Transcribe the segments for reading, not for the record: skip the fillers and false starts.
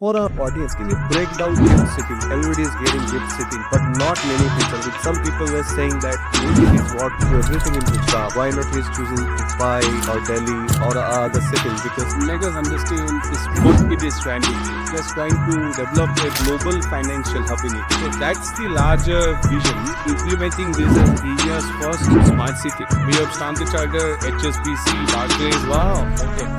For our audience, can you break down gift city? Everybody is getting gift city, but not many people. With some people were saying that maybe he's what everything in Gujarat. Why not he's choosing Dubai or Delhi or other cities? Because Let us understand is what it is trying to do. It is trying to develop a global financial hub in it. So that's the larger vision. Implementing this as India's first smart city. We have Standard Chartered, HSBC, Barclays. wow,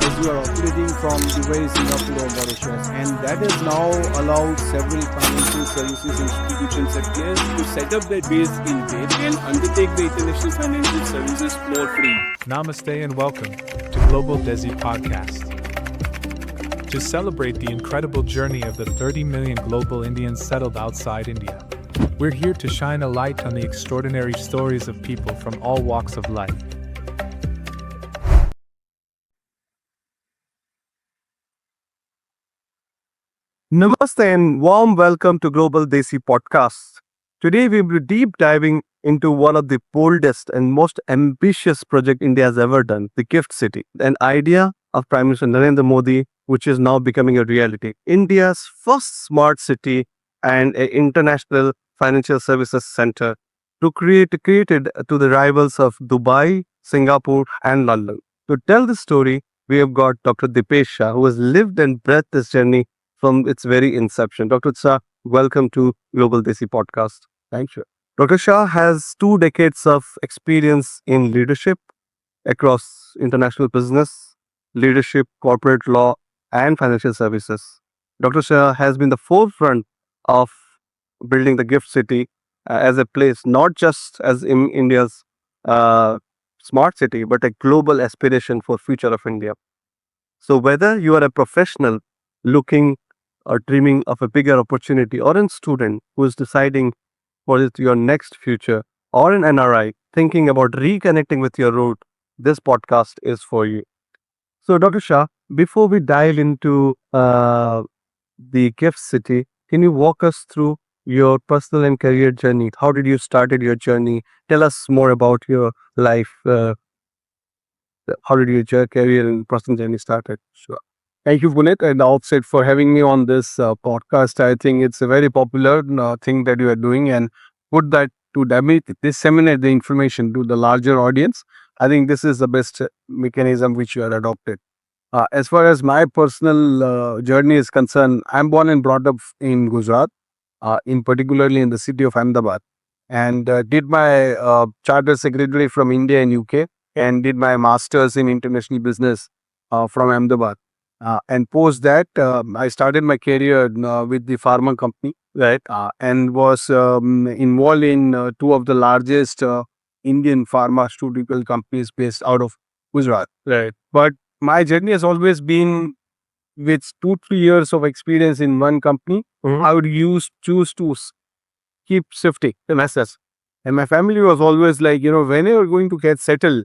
As you are operating from Dubai, Singapore, or Mauritius, and that has now allowed several financial services institutions and players to set up their base in Delhi and undertake the international financial services for free. Namaste and welcome to Global Desi Podcast. To celebrate the incredible journey of the 30 million global Indians settled outside India, we're here to shine a light on the extraordinary stories of people from all walks of life. Namaste and warm welcome to Global Desi Podcast. Today we will be deep diving into one of the boldest and most ambitious project India has ever done, the Gift City, an idea of Prime Minister Narendra Modi, which is now becoming a reality. India's first smart city and an international financial services center created to the rivals of Dubai, Singapore, and London. To tell the story, we have got Dr. Dipesh Shah, who has lived and breathed this journey from its very inception. Dr. Shah, welcome to Global Desi Podcast. Thank you. Dr. Shah has 2 decades of experience in leadership across international business, leadership, corporate law, and financial services. Dr. Shah has been the forefront of building the Gift City as a place, not just as in India's smart city, but a global aspiration for future of India. So whether you are a professional looking or dreaming of a bigger opportunity, or a student who is deciding what is your next future, or an NRI thinking about reconnecting with your root, this podcast is for you. So, Dr. Shah, before we dive into the Gift City, can you walk us through your personal and career journey? How did you started your journey? Tell us more about your life. How did your career and personal journey started? Sure. Thank you, Puneet, at the outset for having me on this podcast. I think it's a very popular thing that you are doing, and put that to disseminate the information to the larger audience. I think this is the best mechanism which you are adopted. As far as my personal journey is concerned, I'm born and brought up in Gujarat, in particularly in the city of Ahmedabad, and did my chartered secretary from India and UK, and did my masters in international business from Ahmedabad. And post that, I started my career with the pharma company, right? And was involved in two of the largest Indian pharmaceutical companies based out of Gujarat, right? But my journey has always been with 2-3 years of experience in one company. I would choose to keep shifting the message. And my family was always like, when you're going to get settled,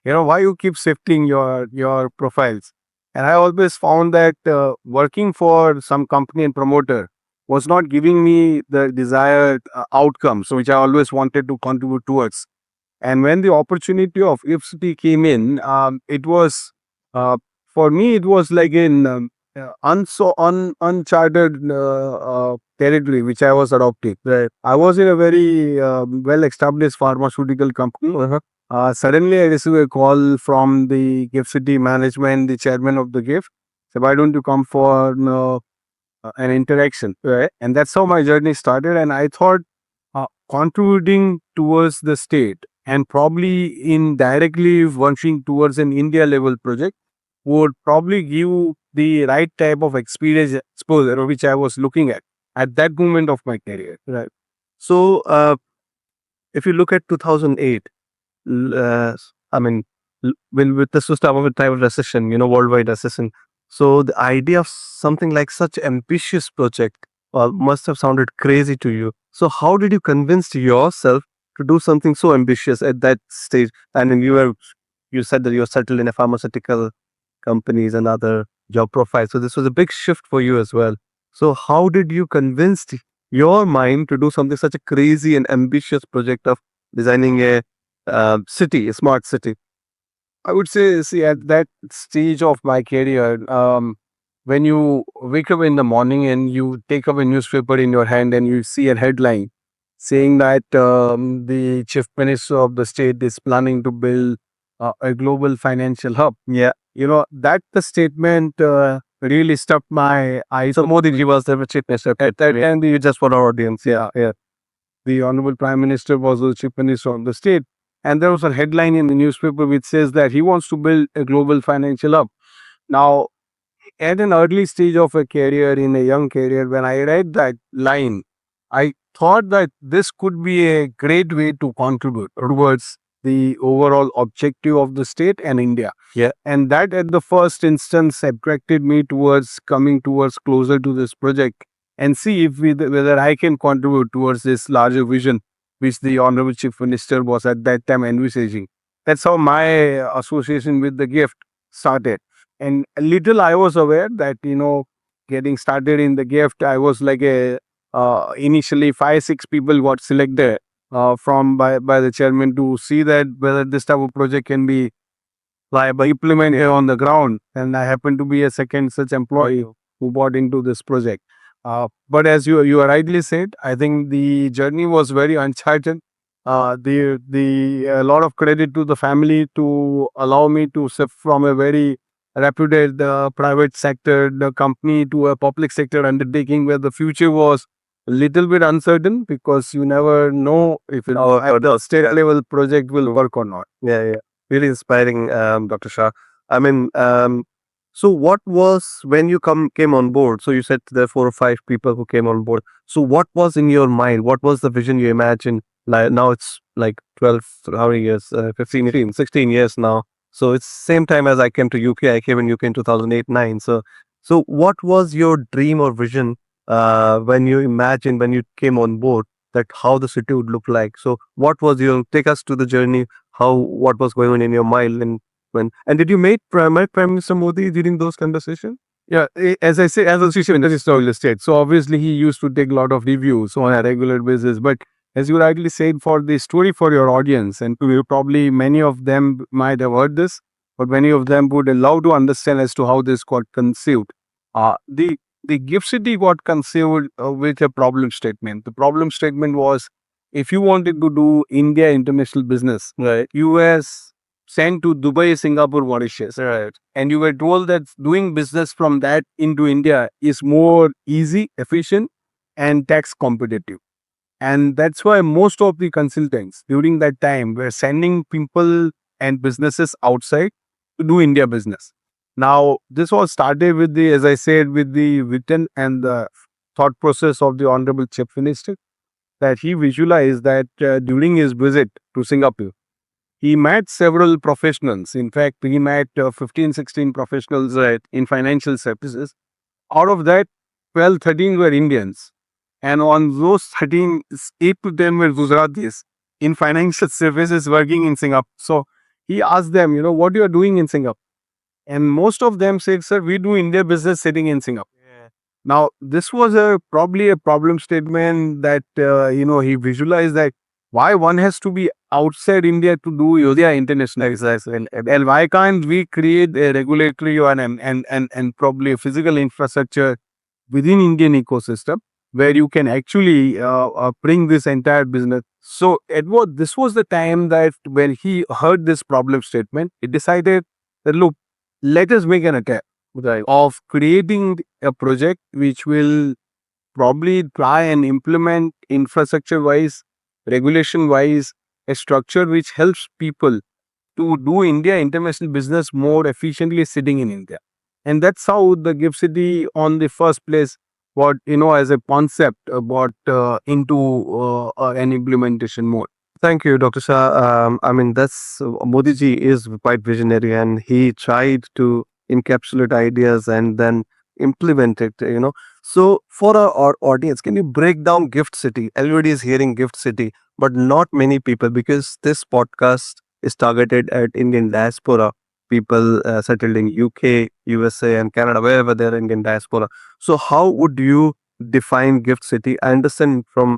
why you keep shifting your profiles? And I always found that working for some company and promoter was not giving me the desired outcome, so which I always wanted to contribute towards. And when the opportunity of IFSC came in, it was for me it was like in uncharted territory which I was adopting. Right. I was in a very well-established pharmaceutical company. Suddenly, I received a call from the Gift City management, the chairman of the Gift. So, why don't you come for an interaction? Right. And that's how my journey started. And I thought contributing towards the state and probably indirectly working towards an India level project would probably give the right type of experience exposure which I was looking at that moment of my career. Right. So, if you look at 2008, I mean, with this was time of a type of recession, worldwide recession. So the idea of something like such ambitious project must have sounded crazy to you. So how did you convince yourself to do something so ambitious at that stage? And then you said that you were settled in a pharmaceutical companies and other job profiles. So this was a big shift for you as well. So how did you convince your mind to do something such a crazy and ambitious project of designing a city, a smart city? I would say, see, at that stage of my career, when you wake up in the morning and you take up a newspaper in your hand and you see a headline saying that the chief minister of the state is planning to build a global financial hub. Yeah. That the statement really struck my eyes. So Modi ji was the chief minister At that yeah. time, Just for our audience. yeah, the honorable prime minister was the chief minister of the state, and there was a headline in the newspaper which says that he wants to build a global financial hub. Now, at an early stage of a career, in a young career, when I read that line, I thought that this could be a great way to contribute towards the overall objective of the state and India. Yeah. And that at the first instance attracted me towards coming towards closer to this project and see if whether I can contribute towards this larger vision which the Honorable Chief Minister was at that time envisaging. That's how my association with the gift started. And a little I was aware that, getting started in the gift, I was like initially 5, 6 people got selected from by the chairman to see that whether this type of project can be implemented here on the ground. And I happen to be a second such employee who bought into this project. But as you rightly said, I think the journey was very uncharted. The a lot of credit to the family to allow me to shift from a very reputed private sector the company to a public sector undertaking where the future was a little bit uncertain because you never know if the state level project will work or not. Yeah. Really inspiring, Dr. Shah. I mean, so what was when you came on board? So you said there are 4 or 5 people who came on board. So what was in your mind? What was the vision you imagined? Like now it's like 12, how many years? 15, 18, 16 years now. So it's same time as I came to UK. I came in UK in 2008-9. So what was your dream or vision when you imagined when you came on board that how the city would look like? So what was your take us to the journey? What was going on in your mind and did you meet Prime Minister Modi during those conversations? Yeah, as I say, as a chief minister of the state, so obviously he used to take a lot of reviews on a regular basis. But as you rightly said, for the story for your audience, and probably many of them might have heard this, but many of them would love to understand as to how this got conceived. The gift city got conceived with a problem statement. The problem statement was if you wanted to do India international business, Right. you were sent to Dubai, Singapore, Mauritius. Right. And you were told that doing business from that into India is more easy, efficient, and tax competitive. And that's why most of the consultants during that time were sending people and businesses outside to do India business. Now, this was started with as I said, with the written and the thought process of the Honorable Chief Minister that he visualized that during his visit to Singapore, he met several professionals. In fact, he met 15, 16 professionals in financial services. Out of that, 12, 13 were Indians. And on those 13, 8 to 10 were Gujaratis in financial services working in Singapore. So he asked them, what you are doing in Singapore? And most of them said, sir, we do India business sitting in Singapore. Yeah. Now, this was probably a problem statement that, he visualized that why one has to be outside India to do India international. Exactly. And why can't we create a regulatory and probably a physical infrastructure within Indian ecosystem where you can actually bring this entire business. So this was the time that when he heard this problem statement, he decided that, look, let us make an attempt of creating a project which will probably try and implement infrastructure-wise, regulation-wise, a structure which helps people to do India international business more efficiently sitting in India. And that's how the gift city on the first place what as a concept brought into an implementation mode. Thank you, Dr. Shah. I mean, Modi ji is quite visionary and he tried to encapsulate ideas and then implement it, So for our audience, can you break down Gift City? Everybody is hearing Gift City, but not many people because this podcast is targeted at Indian diaspora, people settled in UK, USA and Canada, wherever they're Indian diaspora. So how would you define Gift City? I understand from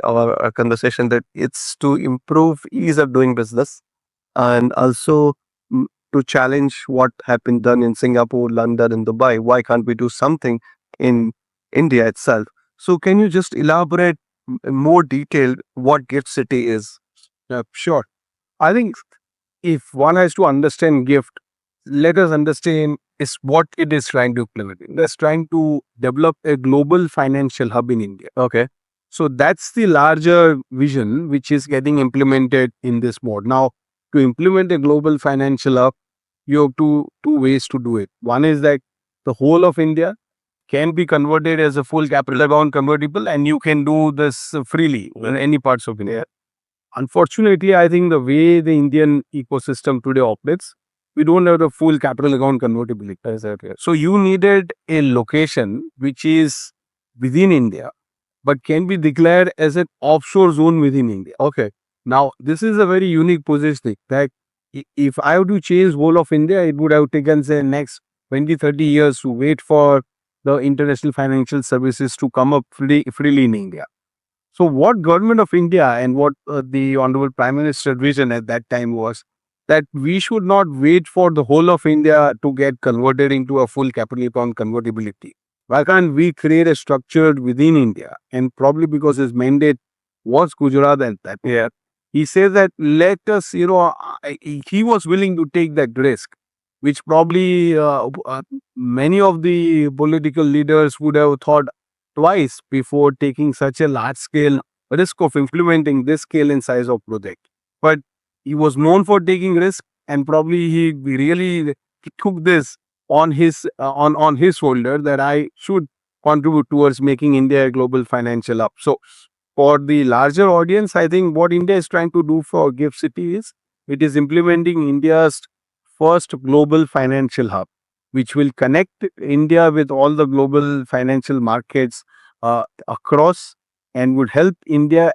our conversation that it's to improve ease of doing business and also to challenge what have been done in Singapore, London, and Dubai. Why can't we do something in India itself? So can you just elaborate more detail what Gift City is? Sure. I think if one has to understand GIFT, let us understand is what it is trying to implement. It is trying to develop a global financial hub in India. Okay. So that's the larger vision which is getting implemented in this mode. Now, to implement a global financial hub, you have two ways to do it. One is that the whole of India can be converted as a full capital account convertible, and you can do this freely in any parts of India. Unfortunately, I think the way the Indian ecosystem today operates, we don't have the full capital account convertibility. So you needed a location which is within India, but can be declared as an offshore zone within India. Okay. Now, this is a very unique positioning that if I have to change whole of India, it would have taken say next 20, 30 years to wait for the international financial services to come up freely in India. So what government of India and what the Honorable Prime Minister vision at that time was that we should not wait for the whole of India to get converted into a full capital account convertibility. Why can't we create a structure within India? And probably because his mandate was Gujarat at that year, he says that let us, he was willing to take that risk, which probably many of the political leaders would have thought twice before taking such a large scale risk of implementing this scale and size of project. But he was known for taking risk, and probably he really took this on his on his shoulder that I should contribute towards making India a global financial hub. So for the larger audience, I think what India is trying to do for Gift City is it is implementing India's first global financial hub, which will connect India with all the global financial markets across and would help India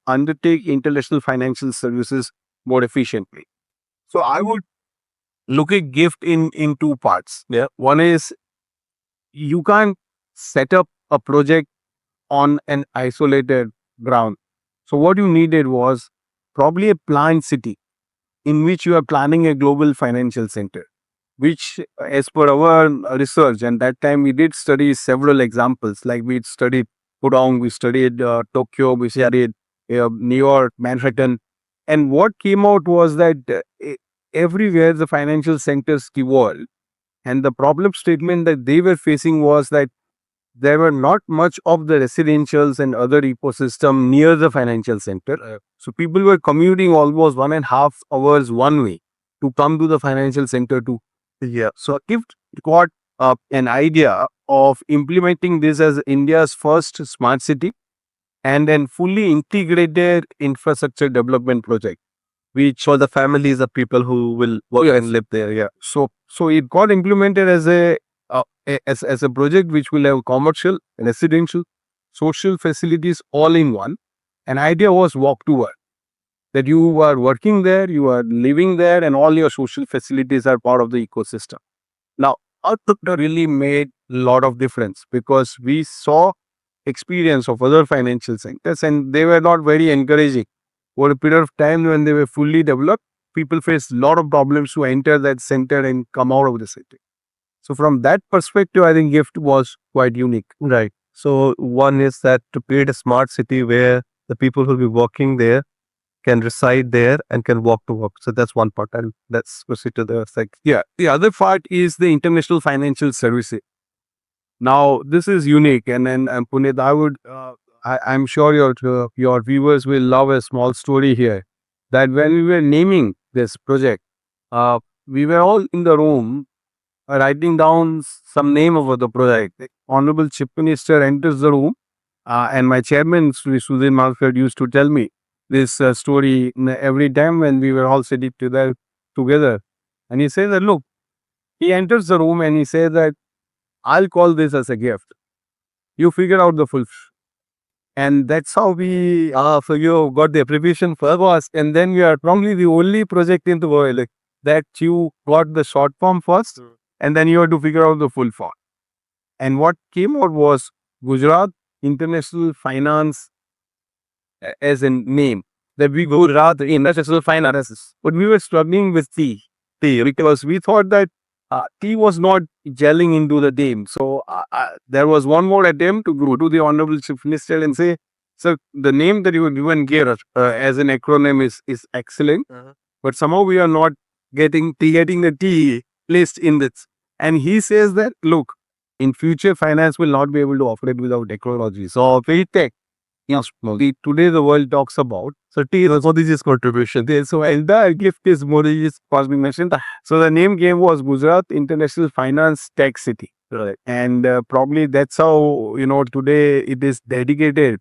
undertake international financial services more efficiently. So I would look at GIFT in two parts. Yeah. One is you can't set up a project on an isolated ground. So what you needed was probably a planned city in which you are planning a global financial center, which as per our research, and that time we did study several examples, like we studied Pudong, we studied Tokyo, we studied New York, Manhattan. And what came out was that everywhere the financial centers evolved, and the problem statement that they were facing was that there were not much of the residentials and other ecosystem near the financial center. So people were commuting almost 1.5 hours one way to come to the financial center to. Yeah. So Gift got an idea of implementing this as India's first smart city and then fully integrated infrastructure development project, which For the families of people who will work and live there. Yeah. so it got implemented as a project which will have commercial, residential, social facilities all in one. An idea was walk to work, that you are working there, you are living there, and all your social facilities are part of the ecosystem. Now, our sector really made a lot of difference because we saw experience of other financial centers and they were not very encouraging. For a period of time when they were fully developed, people faced a lot of problems to enter that center and come out of the city. So from that perspective, I think GIFT was quite unique. Right. So one is that to create a smart city where the people who will be working there can reside there and can walk to work. So that's one part. And let's proceed to the second. Yeah. The other part is the international financial services. Now, this is unique. And then Puneet, I'm sure your viewers will love a small story here. That when we were naming this project, we were all in the room writing down some name of the project. The Honorable Chief Minister enters the room, and my chairman, Sri Sudhir Malkar, used to tell me this story every time when we were all sitting together. And he says that, look, he enters the room and he says that, I'll call this as a gift. You figure out the full. And that's how we, So you got the abbreviation first. was, and then we are probably the only project in the world that you got the short form first, and then you have to figure out the full form. And what came out was Gujarat International Finance as a name. That we Gujarat International Finance. But we were struggling with the tea because we thought that tea was not gelling into the name. So there was one more attempt to go to the Honorable Chief Minister and say, "Sir, the name that you have given here as an acronym is excellent, but somehow we are not getting the tea placed in this." And he says that, look, in future, finance will not be able to operate without technology. So, Fintech, yes, today the world talks about. So tea is Modi's contribution. So, entire gift is Modi's cosmic mission. So, the name game was Gujarat International Finance Tech City. Right. And probably that's how, today it is dedicated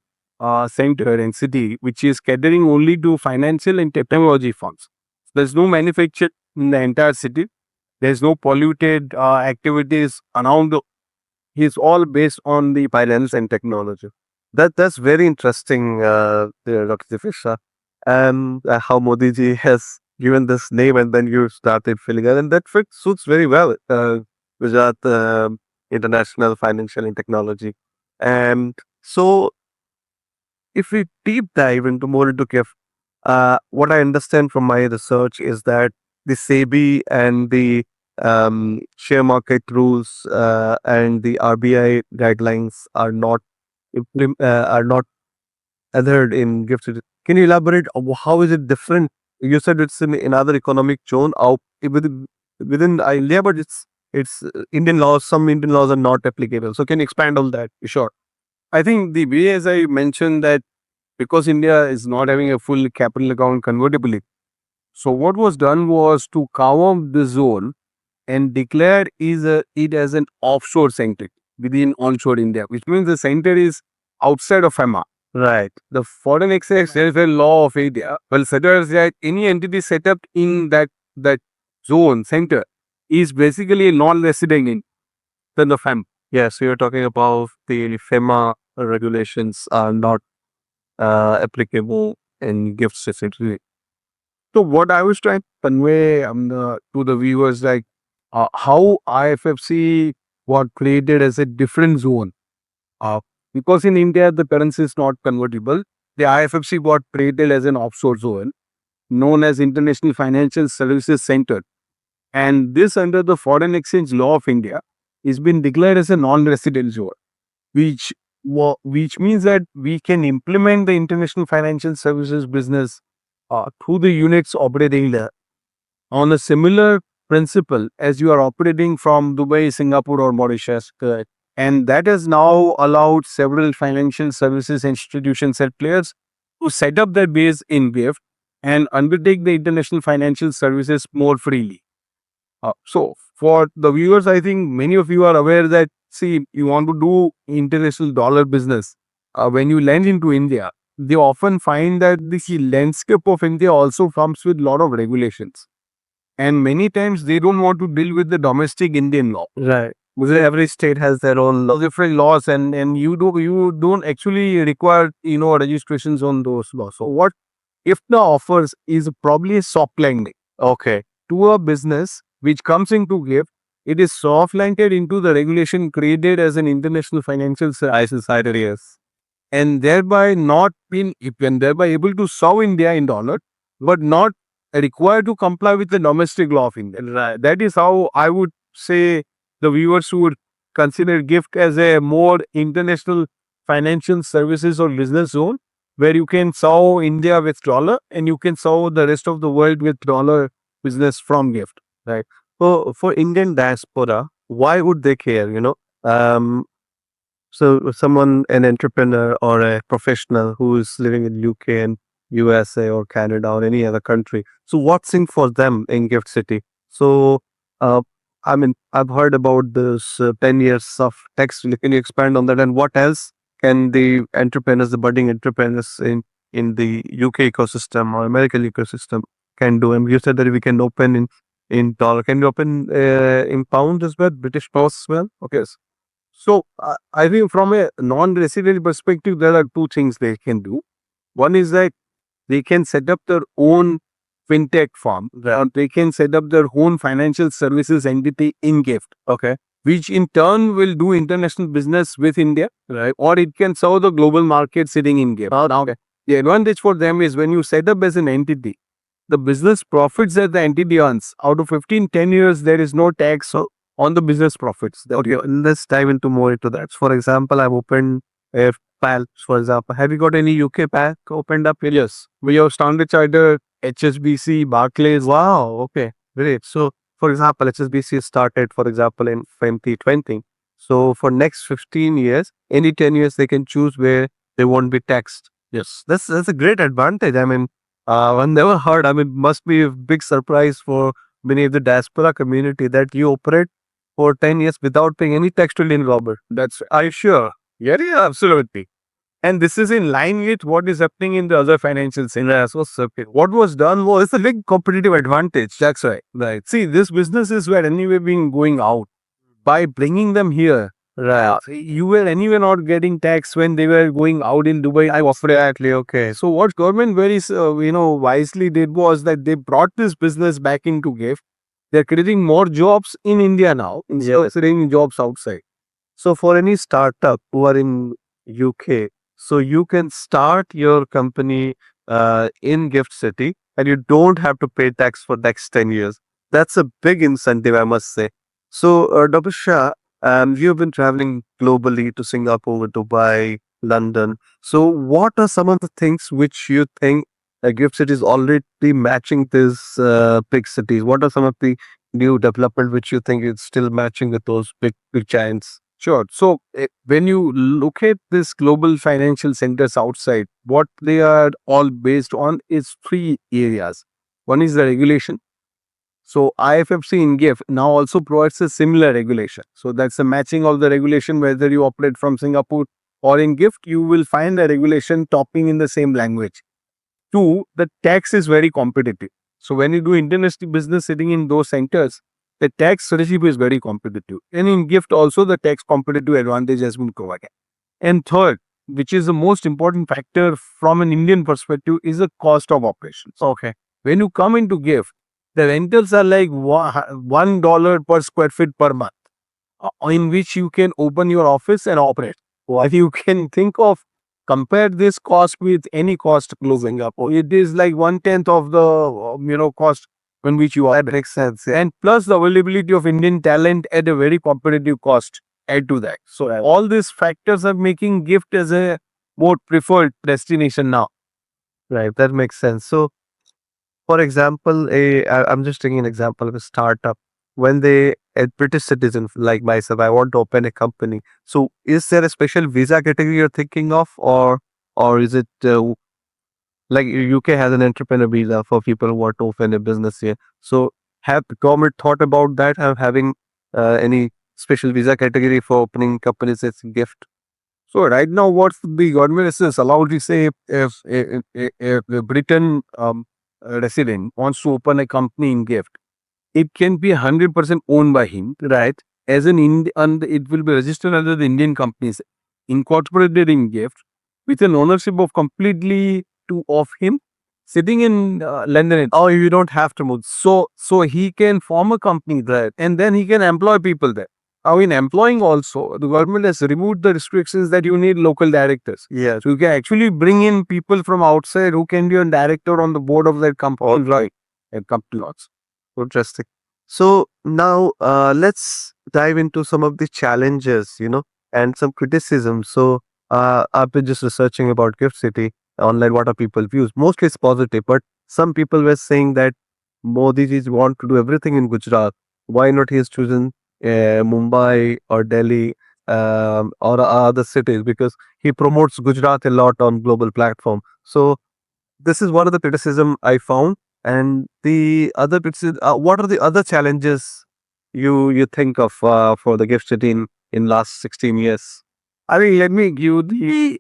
center and city, which is catering only to financial and technology firms. There's no manufacture in the entire city. There's no polluted activities around. It's all based on the finance and technology. That's very interesting, Dr. Dipesh Shah. And how Modi ji has given this name, and then you started filling it, and that suits very well. Gujarat International Financial and Technology. And so, if we deep dive into more into GIFT, what I understand from my research is that the SEBI and the share market rules and the RBI guidelines are not adhered in GIFT City. Can you elaborate how is it different? You said it's in another economic zone out within India, but it's Indian laws. Some Indian laws are not applicable. So can you expand on that? Sure. I think the way, as I mentioned, that because India is not having a full capital account convertibility, so what was done was to carve out the zone and declare it as an offshore center within onshore India, which means the center is outside of FEMA. Right. The foreign exchange welfare law of India says that any entity set up in that zone center is basically a non-resident in the FEMA. Yes, so you're talking about the FEMA regulations are not applicable in GIFT City. So what I was trying to convey to the viewers, like how IFFC was created as a different zone. Because in India, the currency is not convertible, the IFFC got created as an offshore zone known as International Financial Services Center. And this, under the Foreign Exchange Law of India, is been declared as a non-resident zone, which means that we can implement the international financial services business through the units operating there on a similar principle as you are operating from Dubai, Singapore, or Mauritius. And that has now allowed several financial services institutions and players to set up their base in GIFT and undertake the international financial services more freely. So for the viewers, I think many of you are aware that, see, you want to do international dollar business. When you land into India, they often find that the landscape of India also comes with a lot of regulations. And many times they don't want to deal with the domestic Indian law. Right. Because every state has their own different laws, and you don't actually require registrations on those laws. So what IFTA offers is probably a soft landing. Okay. To a business which comes into GIFT, it is soft landed into the regulation created as an international financial services areas, and thereby able to serve India in dollar, but not required to comply with the domestic law of India. Right. That is how I would say the viewers would consider GIFT as a more international financial services or business zone, where you can serve India with dollar and you can serve the rest of the world with dollar business from GIFT. Right. So for Indian diaspora, why would they care? So someone, an entrepreneur or a professional who is living in UK and USA or Canada or any other country. So what's in for them in GIFT City? So I've heard about this 10 years of tax. Can you expand on that? And what else can the entrepreneurs, the budding entrepreneurs in the UK ecosystem or American ecosystem can do? And you said that we can open in dollar. Can you open in pound as well, British pounds as well? Okay. So I think from a non-resident perspective, there are two things they can do. One is that they can set up their own fintech firm, or they can set up their own financial services entity in GIFT, Okay. which in turn will do international business with India, Right. or it can serve the global market sitting in GIFT. Now, the advantage for them is when you set up as an entity, the business profits that the entity earns, out of 15, 10 years, there is no tax on the business profits. Okay, let's dive into more into that. For example, I've opened a PAL, for example. Have you got any UK PAL opened up? Yes. We have Standard Chartered, HSBC, Barclays. Wow, okay, great. So, for example, HSBC started, for example, in 2020. So, for next 15 years, any 10 years, they can choose where they won't be taxed. Yes. That's a great advantage. I mean, I've never heard. I mean, must be a big surprise for many of the diaspora community that you operate for 10 years without paying any tax to Indian government. Are you sure? Yeah, absolutely. And this is in line with what is happening in the other financial centers. What was done was It's a big competitive advantage. that's right. Right. See, this businesses were anyway being going out. By bringing them here, Right. you were anyway not getting tax when they were going out in Dubai. Exactly. Okay. So what government very wisely did was that they brought this business back into gift. They're creating more jobs in India now instead of creating jobs outside. So for any startup who are in UK, so you can start your company in Gift City and you don't have to pay tax for next 10 years. That's a big incentive, I must say. So, Dr. Shah, you've been traveling globally to Singapore, Dubai, London. So what are some of the things which you think Gift City is already matching these big cities? What are some of the new development which you think is still matching with those big giants? Sure. So when you look at this global financial centers outside, what they are all based on is three areas. One is the regulation. So IFFC in GIFT now also provides a similar regulation. So that's a matching of the regulation, whether you operate from Singapore or in GIFT, you will find the regulation talking in the same language. Two, the tax is very competitive. So when you do international business sitting in those centers, the tax regime is very competitive. And in GIFT also, the tax competitive advantage has been provided. And third, which is the most important factor from an Indian perspective, is the cost of operations. Okay. When you come into GIFT, the rentals are like $1 per square feet per month, in which you can open your office and operate. If you can think of, compare this cost with any cost closing up, it is like 1/10 of the cost in which you are. That makes sense. Yeah. And plus the availability of Indian talent at a very competitive cost add to that. So all these factors are making GIFT as a more preferred destination now. Right. That makes sense. So, for example, I'm just taking an example of a startup. When a British citizen like myself, I want to open a company. So, is there a special visa category you're thinking of, or is it like UK has an entrepreneur visa for people who want to open a business here? So, have the government thought about that? Have having any special visa category for opening companies as gift? So right now, what the government is allowed to say, if a Britain resident wants to open a company in GIFT, it can be 100% owned by him, right? As and it will be registered under the Indian companies, incorporated in GIFT, with an ownership of completely of him, sitting in London. Oh, you don't have to move. So he can form a company there, and then he can employ people there. Now, in employing also, the government has removed the restrictions that you need local directors. Yeah. So you can actually bring in people from outside who can be a director on the board of that company. All right. And company lots. Interesting. So now let's dive into some of the challenges, and some criticism. So I've been just researching about Gift City online. What are people's views? Mostly it's positive, but some people were saying that Modi ji want to do everything in Gujarat. Why not he has chosen Mumbai or Delhi or other cities? Because he promotes Gujarat a lot on global platform. So this is one of the criticism I found. And the other criticism, what are the other challenges you think of for the Gift City in last 16 years? I mean, let me give the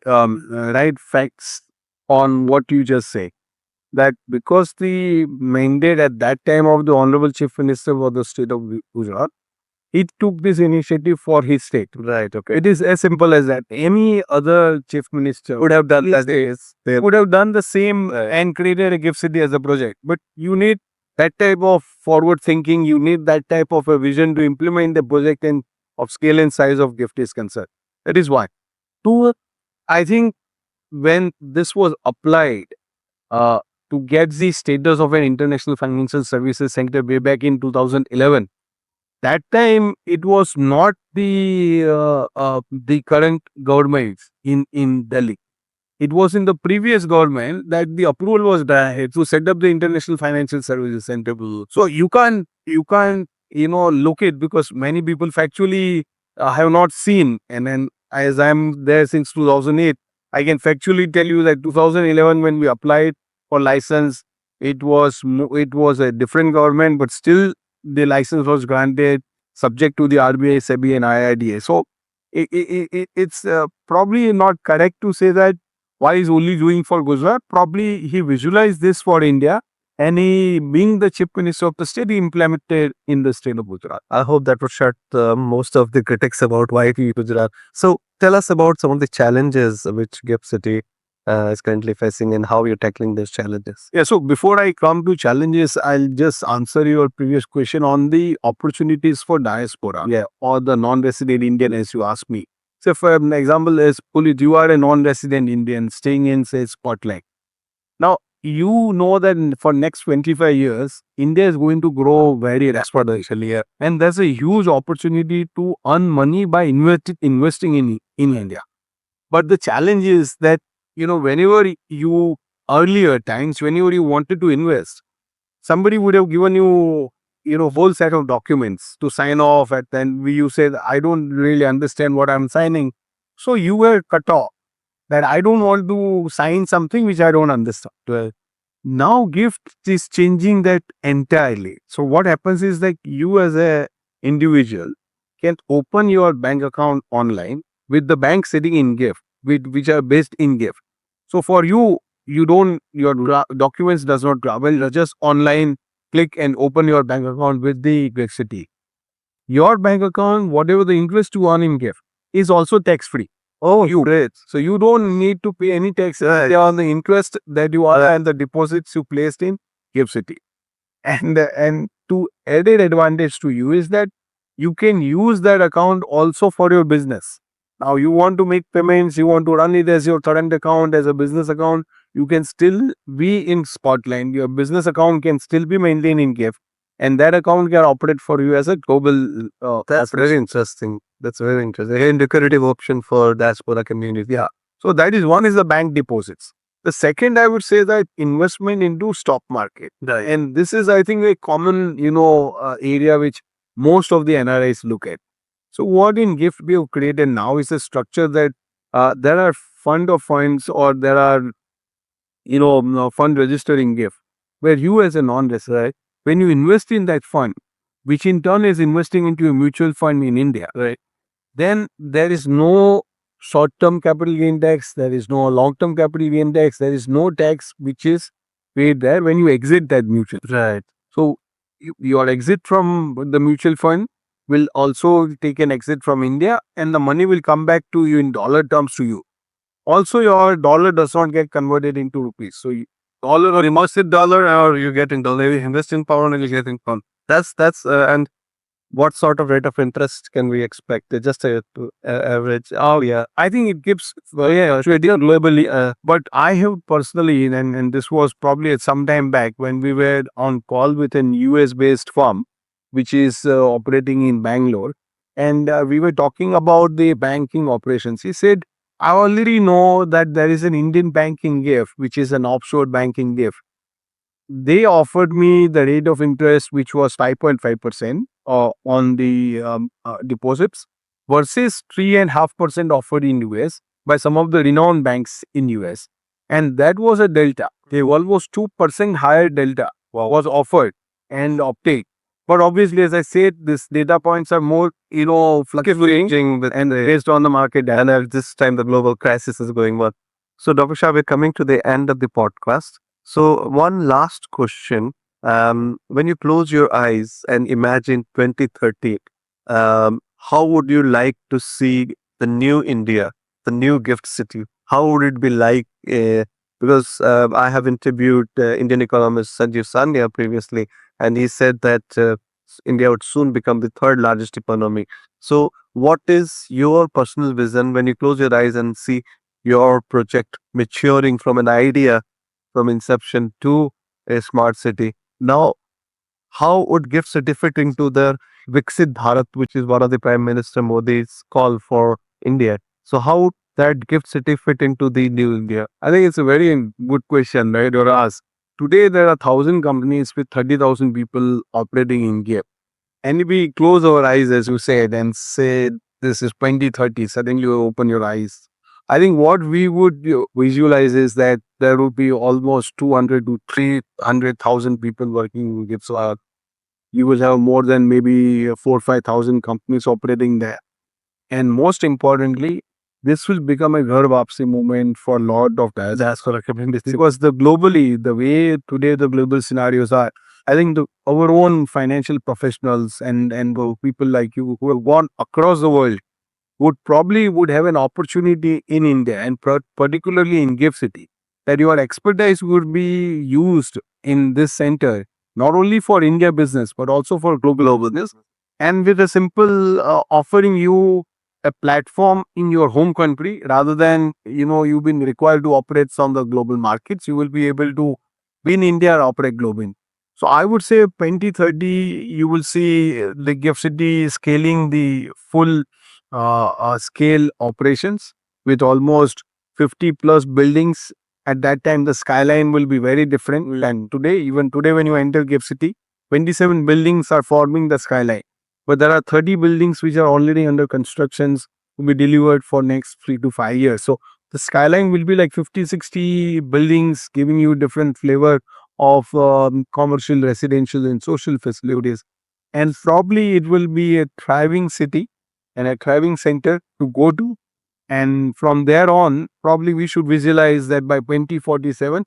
right facts on what you just say. That because the mandate at that time of the Honorable Chief Minister for the state of Gujarat, he took this initiative for his state. Right. Okay. It is as simple as that. Any other chief minister Would have done that. they would have done the same and created a gift city as a project. But you need that type of forward thinking. You need that type of a vision to implement the project and of scale and size of gift is concerned. That is one. Two, I think when this was applied, to get the status of an international financial services center way back in 2011. That time it was not the current government in Delhi. It was in the previous government that the approval was there to set up the International Financial Services Center. So you can't look it, because many people factually have not seen. And then, as I'm there since 2008, I can factually tell you that 2011 when we applied for license, it was a different government, but still the license was granted subject to the RBI, SEBI, and IIDA. So it's probably not correct to say that why is only doing for Gujarat. Probably he visualized this for India, and he, being the chief minister of the state, he implemented in the state of Gujarat. I hope that would shut most of the critics about why Gujarat. So tell us about some of the challenges which Gift City is currently facing and how you're tackling those challenges. Yeah, so before I come to challenges, I'll just answer your previous question on the opportunities for diaspora, or the non-resident Indian, as you asked me. So for an example is, Pulit, you are a non-resident Indian staying in, say, Scotland. Now, you know that for next 25 years, India is going to grow very exponentially, and there's a huge opportunity to earn money by investing in India. But the challenge is that, whenever you, earlier times, whenever you wanted to invest, somebody would have given you, whole set of documents to sign off at, then you said, I don't really understand what I'm signing. So you were cut off, that I don't want to sign something which I don't understand. Well, now Gift is changing that entirely. So what happens is that you as a individual can open your bank account online with the bank sitting in Gift, which are based in Gift. So for you, your documents does not travel, just online click and open your bank account with the Gift City. Your bank account, whatever the interest you earn in Gift, is also tax free. Oh, great. So you don't need to pay any tax on the interest that you earn and the deposits you placed in Gift City. And to added advantage to you is that you can use that account also for your business. Now you want to make payments, you want to run it as your current account, as a business account, you can still be in Scotland. Your business account can still be maintained in Gift, and that account can operate for you as a global. That's very interesting. That's very interesting. A lucrative option for diaspora community. Yeah. So that is one, is the bank deposits. The second, I would say, that investment into stock market. Right. And this is, I think, a common, area which most of the NRIs look at. So what in Gift we have created now is a structure that there are fund of funds, or there are, fund registering Gift, where you as a non-resident, when you invest in that fund, which in turn is investing into a mutual fund in India, Right. then there is no short-term capital gain tax, there is no long-term capital gain tax, there is no tax which is paid there when you exit that mutual. Right. So your exit from the mutual fund will also take an exit from India, and the money will come back to you in dollar terms to you. Also, your dollar does not get converted into rupees. So Dollar or invested dollar, or you get in dollar, you invest in pound and you get in pound. That's and what sort of rate of interest can we expect? Just a average. Oh yeah, I think it gives globally. But I have personally, and this was probably at some time back when we were on call with an US based firm, which is operating in Bangalore, and we were talking about the banking operations. He said, I already know that there is an Indian banking Gift, which is an offshore banking Gift. They offered me the rate of interest, which was 5.5% on the deposits, versus 3.5% offered in US by some of the renowned banks in US. And that was a delta. They almost 2% higher delta was offered and obtained. But obviously, as I said, these data points are more, fluctuating and based on the market, and at this time the global crisis is going on. So, Dr. Shah, we're coming to the end of the podcast. So, one last question: when you close your eyes and imagine 2030, how would you like to see the new India, the new Gift City? How would it be like? Because I have interviewed Indian economist Sanjeev Sandhya previously, and he said that India would soon become the third largest economy. So, what is your personal vision when you close your eyes and see your project maturing from an idea from inception to a smart city. Now, how would gift city fit into the Viksit Bharat, which is one of the Prime Minister Modi's call for India? So how that gift city fit into the new India? I think it's a very good question, right? Or ask. Today, there are 1,000 companies with 30,000 people operating in India. And if we close our eyes, as you said, and say this is 2030, suddenly you open your eyes. I think what we would visualize is that there would be almost 200 to 300,000 people working in gift. So you will have more than maybe 4 or 5,000 companies operating there. And most importantly, this will become a Ghar Vapsi movement for a lot of diaspora communities. Because the way today the global scenarios are, I think our own financial professionals and people like you who have gone across the world would have an opportunity in India and particularly in Gift City, that your expertise would be used in this center, not only for India business, but also for global business. And with a simple offering you a platform in your home country, rather than, you've been required to operate on the global markets, you will be able to be in India or operate globally. So I would say 2030, you will see the Gift City scaling the full scale operations with almost 50 plus buildings. At that time, the skyline will be very different. And today, even today, when you enter Gift City, 27 buildings are forming the skyline. But there are 30 buildings which are already under constructions to be delivered for next 3 to 5 years. So the skyline will be like 50, 60 buildings giving you different flavor of commercial, residential and social facilities. And probably it will be a thriving city and a thriving center to go to. And from there on, probably we should visualize that by 2047,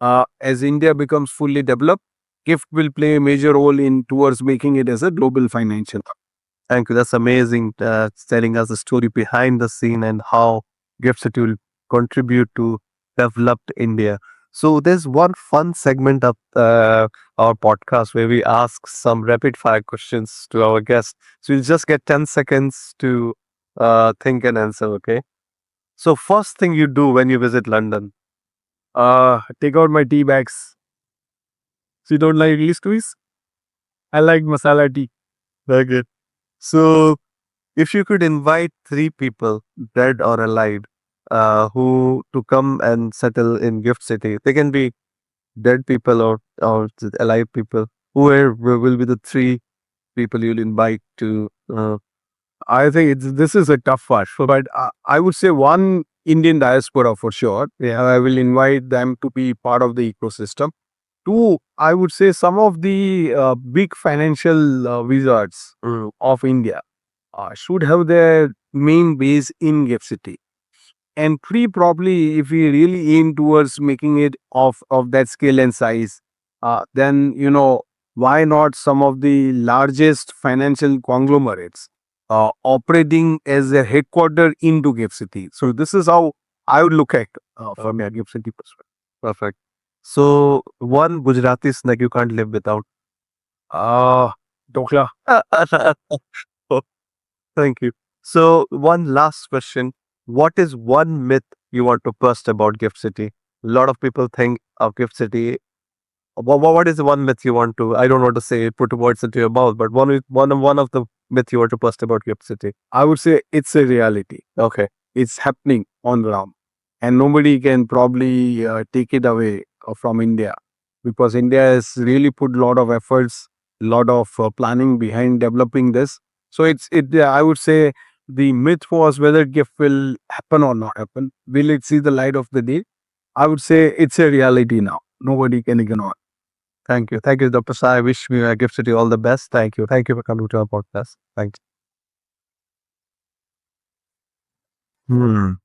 as India becomes fully developed, GIFT will play a major role in towards making it as a global financial hub. Thank you. That's amazing. Telling us the story behind the scene and how Gift City will contribute to developed India. So there's one fun segment of our podcast where we ask some rapid fire questions to our guests. So you'll just get 10 seconds to think and answer. Okay. So first thing you do when you visit London? Take out my tea bags. So you don't like English quiz? I like masala tea. Very good. So if you could invite three people, dead or alive, who to come and settle in Gift City, they can be dead people or alive people. Who will be the three people you'll invite to? I think this is a tough one, but I would say one Indian diaspora for sure. Yeah, I will invite them to be part of the ecosystem. Two, I would say some of the big financial wizards of India should have their main base in Gift City. And three, probably if we really aim towards making it of that scale and size, then, why not some of the largest financial conglomerates operating as a headquarter into Gift City. So this is how I would look at from a Gift City perspective. Perfect. So one Gujarati snack you can't live without. Dokla. Oh, thank you. So one last question. What is one myth you want to bust about Gift City? A lot of people think of Gift City. What is the one myth you want to? I don't want to say put words into your mouth, but one of the myth you want to bust about Gift City. I would say it's a reality. Okay. It's happening on ground, and nobody can probably take it away from India, because India has really put a lot of efforts, a lot of planning behind developing this. So I would say the myth was whether GIFT will happen or not happen. Will it see the light of the day? I would say it's a reality now. Nobody can ignore. Thank you. Thank you, Dr. Shah. I wish we Gift City all the best. Thank you. Thank you for coming to our podcast. Thank you.